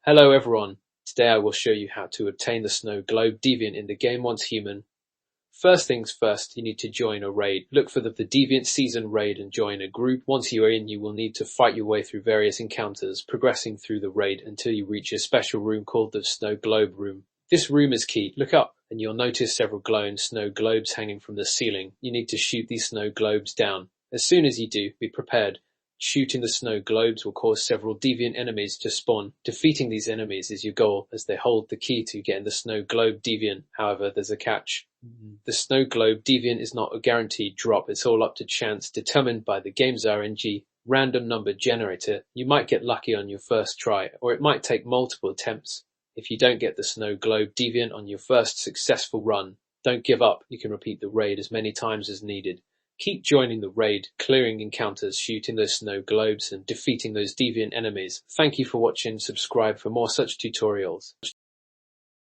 Hello everyone, today I will show you how to obtain the Snow Globe Deviant in the game once human. First things first, you need to join a raid. Look for the Deviant Season raid and join a group. Once you are in, you will need to fight your way through various encounters, progressing through the raid until you reach a special room called the Snow Globe Room. This room is key. Look up and you'll notice several glowing snow globes hanging from the ceiling. You need to shoot these snow globes down. As soon as you do, be prepared. Shooting the snow globes will cause several deviant enemies to spawn. Defeating these enemies is your goal, as they hold the key to getting the Snow Globe Deviant. However, there's a catch. The Snow Globe Deviant is not a guaranteed drop, it's all up to chance, determined by the game's RNG random number generator. You might get lucky on your first try, or it might take multiple attempts. If you don't get the Snow Globe Deviant on your first successful run, don't give up. You can repeat the raid as many times as needed. Keep joining the raid, clearing encounters, shooting those snow globes, and defeating those deviant enemies. Thank you for watching. Subscribe for more such tutorials.